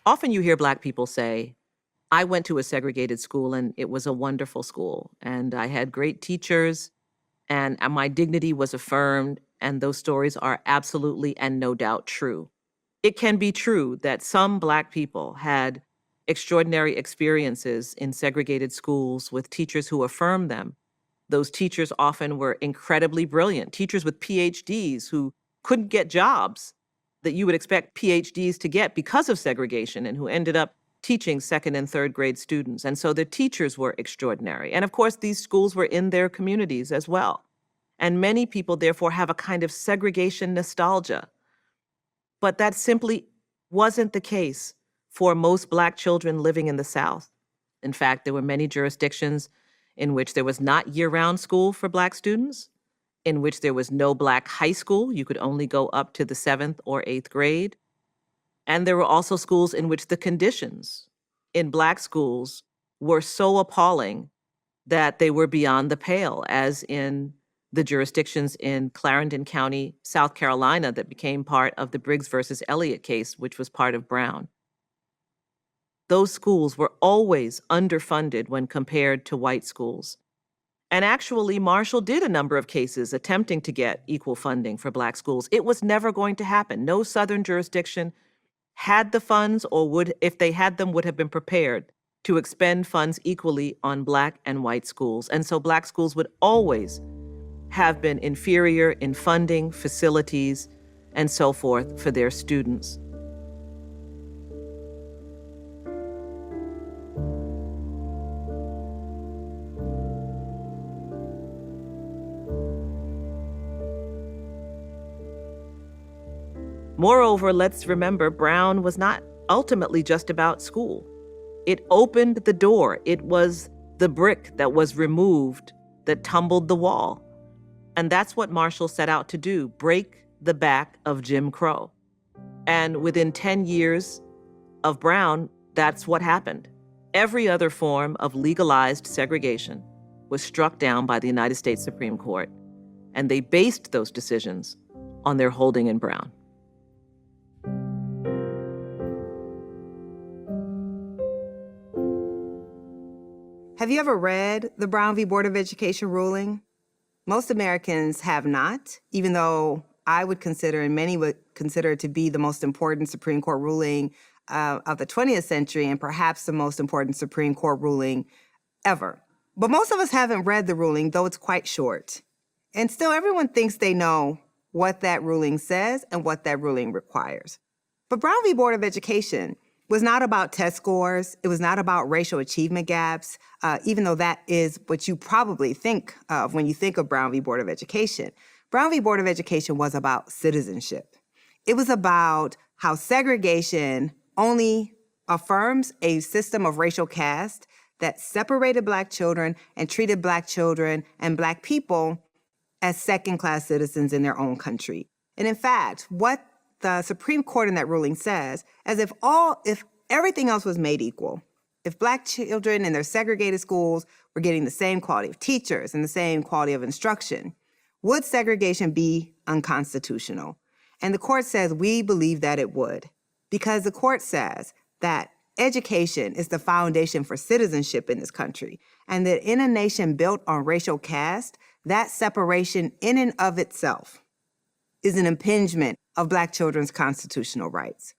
Often you hear Black people say, I went to a segregated school and it was a wonderful school, and I had great teachers, and my dignity was affirmed, and those stories are absolutely and no doubt true. It can be true that some Black people had extraordinary experiences in segregated schools with teachers who affirmed them. Those teachers often were incredibly brilliant, teachers with PhDs who couldn't get jobs that you would expect PhDs to get because of segregation and who ended up teaching second and third grade students. And so the teachers were extraordinary. And of course, these schools were in their communities as well. And many people, therefore, have a kind of segregation nostalgia. But that simply wasn't the case for most Black children living in the South. In fact, there were many jurisdictions in which there was not year-round school for Black students, in which there was no Black high school. You could only go up to the 7th or 8th grade. And there were also schools in which the conditions in Black schools were so appalling that they were beyond the pale, as in the jurisdictions in Clarendon County, South Carolina, that became part of the Briggs versus Elliott case, which was part of Brown. Those schools were always underfunded when compared to white schools. And actually, Marshall did a number of cases attempting to get equal funding for Black schools. It was never going to happen. No Southern jurisdiction had the funds, or would, if they had them, would have been prepared to expend funds equally on Black and white schools. And so Black schools would always have been inferior in funding, facilities, and so forth for their students. Moreover, let's remember, Brown was not ultimately just about school. It opened the door. It was the brick that was removed that tumbled the wall. And that's what Marshall set out to do, break the back of Jim Crow. And within 10 years of Brown, that's what happened. Every other form of legalized segregation was struck down by the United States Supreme Court, and they based those decisions on their holding in Brown. Have you ever read the Brown v. Board of Education ruling? Most Americans have not, even though I would consider, and many would consider it to be the most important Supreme Court ruling of the 20th century, and perhaps the most important Supreme Court ruling ever. But most of us haven't read the ruling, though it's quite short. And still, everyone thinks they know what that ruling says and what that ruling requires. But Brown v. Board of Education was not about test scores. It was not about racial achievement gaps, even though that is what you probably think of when you think of Brown v. Board of Education. Brown v. Board of Education was about citizenship. It was about how segregation only affirms a system of racial caste that separated Black children and treated Black children and Black people as second-class citizens in their own country. And in fact, what the Supreme Court in that ruling says, as if everything else was made equal, if Black children in their segregated schools were getting the same quality of teachers and the same quality of instruction, would segregation be unconstitutional? And the court says, we believe that it would, because the court says that education is the foundation for citizenship in this country, and that in a nation built on racial caste, that separation in and of itself is an impingement of Black children's constitutional rights.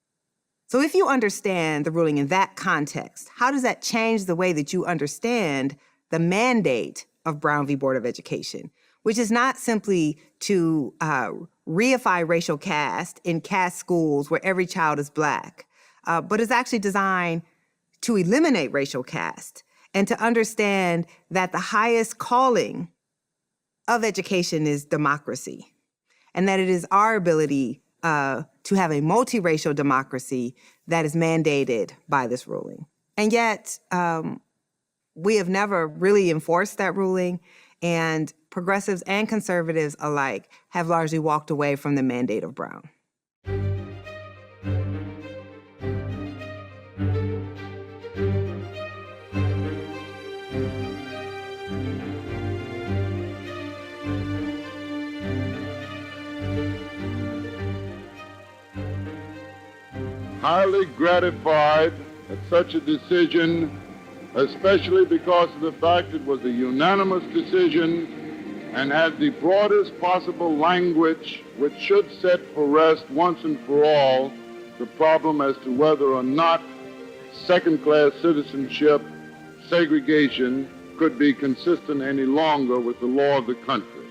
So if you understand the ruling in that context, how does that change the way that you understand the mandate of Brown v. Board of Education, which is not simply to reify racial caste in caste schools where every child is Black, but is actually designed to eliminate racial caste and to understand that the highest calling of education is democracy, and that it is our ability to have a multiracial democracy that is mandated by this ruling. And yet, we have never really enforced that ruling, and progressives and conservatives alike have largely walked away from the mandate of Brown. highly gratified at such a decision, especially because of the fact it was a unanimous decision and had the broadest possible language which should set for rest once and for all the problem as to whether or not second-class citizenship segregation could be consistent any longer with the law of the country.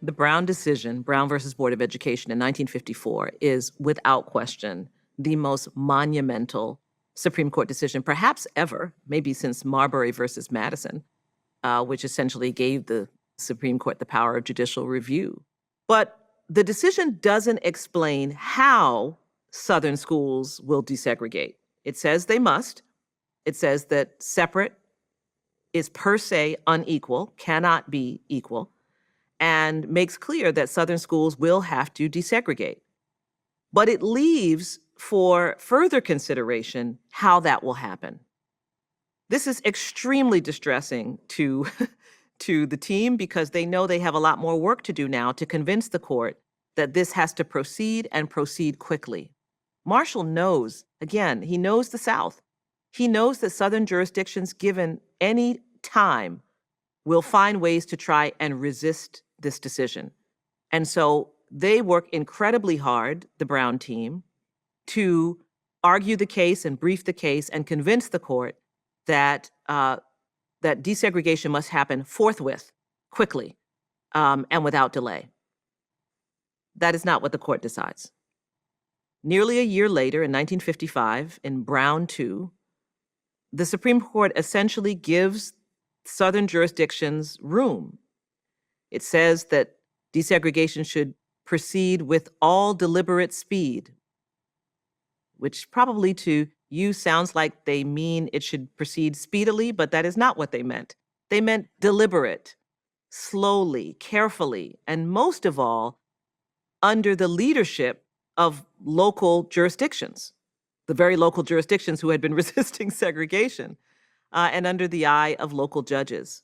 The Brown decision, Brown versus Board of Education in 1954, is without question the most monumental Supreme Court decision perhaps ever, maybe since Marbury versus Madison, which essentially gave the Supreme Court the power of judicial review. But the decision doesn't explain how Southern schools will desegregate. It says they must. It says that separate is per se unequal, cannot be equal, and makes clear that Southern schools will have to desegregate. But it leaves for further consideration how that will happen. This is extremely distressing to, to the team because they know they have a lot more work to do now to convince the court that this has to proceed and proceed quickly. Marshall knows, again, he knows the South. He knows that Southern jurisdictions, given any time, will find ways to try and resist this decision. And so they work incredibly hard, the Brown team, to argue the case and brief the case and convince the court that, that desegregation must happen forthwith, quickly, and without delay. That is not what the court decides. Nearly a year later, in 1955, in Brown 2, the Supreme Court essentially gives Southern jurisdictions room. It says that desegregation should proceed with all deliberate speed, which probably to you sounds like they mean it should proceed speedily, but that is not what they meant. They meant deliberate, slowly, carefully, and most of all, under the leadership of local jurisdictions, the very local jurisdictions who had been resisting segregation, and under the eye of local judges.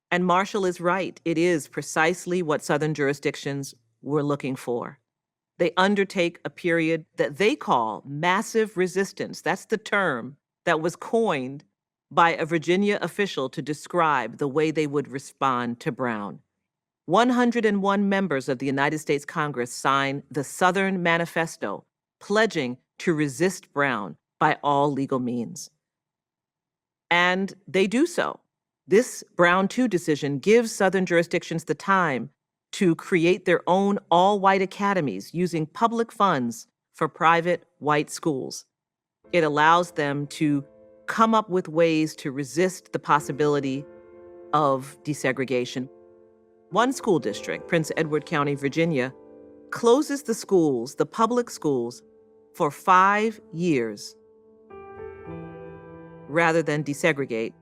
And Marshall is right. It is precisely what Southern jurisdictions were looking for. They undertake a period that they call massive resistance. That's the term that was coined by a Virginia official to describe the way they would respond to Brown. 101 members of the United States Congress signed the Southern Manifesto, pledging to resist Brown by all legal means. And they do so. This Brown 2 decision gives Southern jurisdictions the time to create their own all-white academies using public funds for private white schools. It allows them to come up with ways to resist the possibility of desegregation. One school district, Prince Edward County, Virginia, closes the schools, the public schools, for 5 years rather than desegregate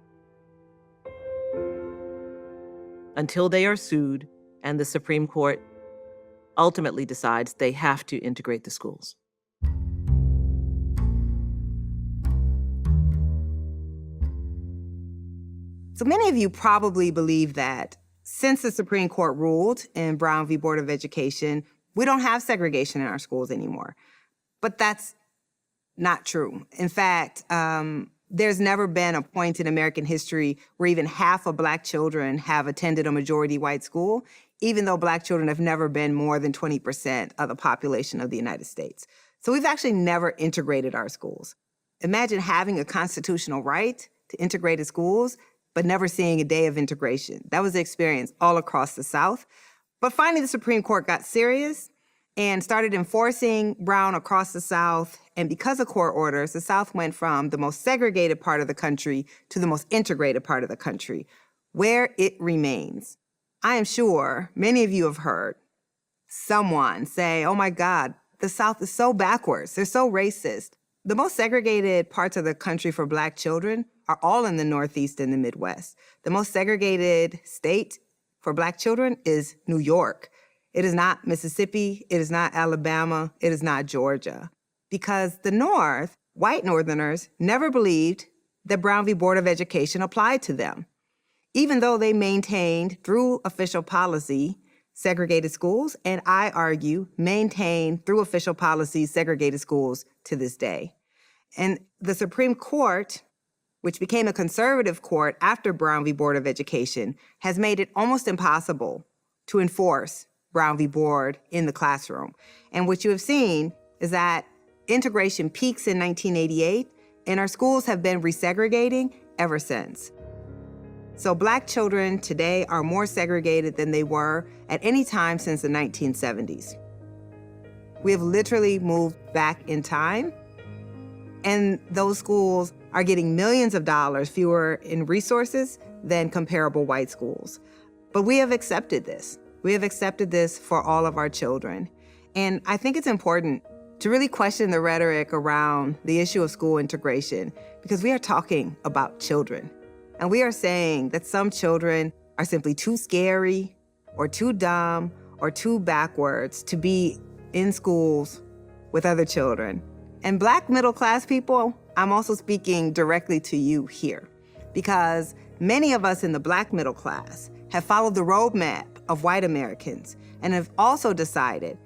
until they are sued and the Supreme Court ultimately decides they have to integrate the schools. So many of you probably believe that since the Supreme Court ruled in Brown v. Board of Education, we don't have segregation in our schools anymore. But that's not true. In fact, there's never been a point in American history where even half of Black children have attended a majority white school, even though Black children have never been more than 20% of the population of the United States. So we've actually never integrated our schools. Imagine having a constitutional right to integrated schools, but never seeing a day of integration. That was the experience all across the South. But finally, the Supreme Court got serious and started enforcing Brown across the South. And because of court orders, the South went from the most segregated part of the country to the most integrated part of the country, where it remains. I am sure many of you have heard someone say, oh my God, the South is so backwards, they're so racist. The most segregated parts of the country for Black children are all in the Northeast and the Midwest. The most segregated state for Black children is New York. It is not Mississippi, it is not Alabama, it is not Georgia. Because the North, white Northerners, never believed that Brown v. Board of Education applied to them, even though they maintained through official policy segregated schools, and I argue maintain, through official policies, segregated schools to this day. And the Supreme Court, which became a conservative court after Brown v. Board of Education, has made it almost impossible to enforce Brown v. Board in the classroom. And what you have seen is that integration peaks in 1988, and our schools have been resegregating ever since. So Black children today are more segregated than they were at any time since the 1970s. We have literally moved back in time, and those schools are getting millions of dollars fewer in resources than comparable white schools. But we have accepted this. We have accepted this for all of our children. And I think it's important to really question the rhetoric around the issue of school integration, because we are talking about children. And we are saying that some children are simply too scary or too dumb or too backwards to be in schools with other children. And Black middle-class people, I'm also speaking directly to you here, because many of us in the Black middle class have followed the roadmap of white Americans and have also decided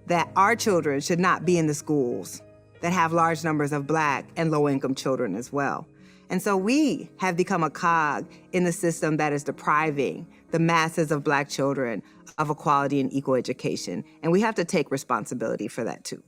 that our children should not be in the schools that have large numbers of Black and low-income children as well. And so we have become a cog in the system that is depriving the masses of Black children of equality and equal education. And we have to take responsibility for that too.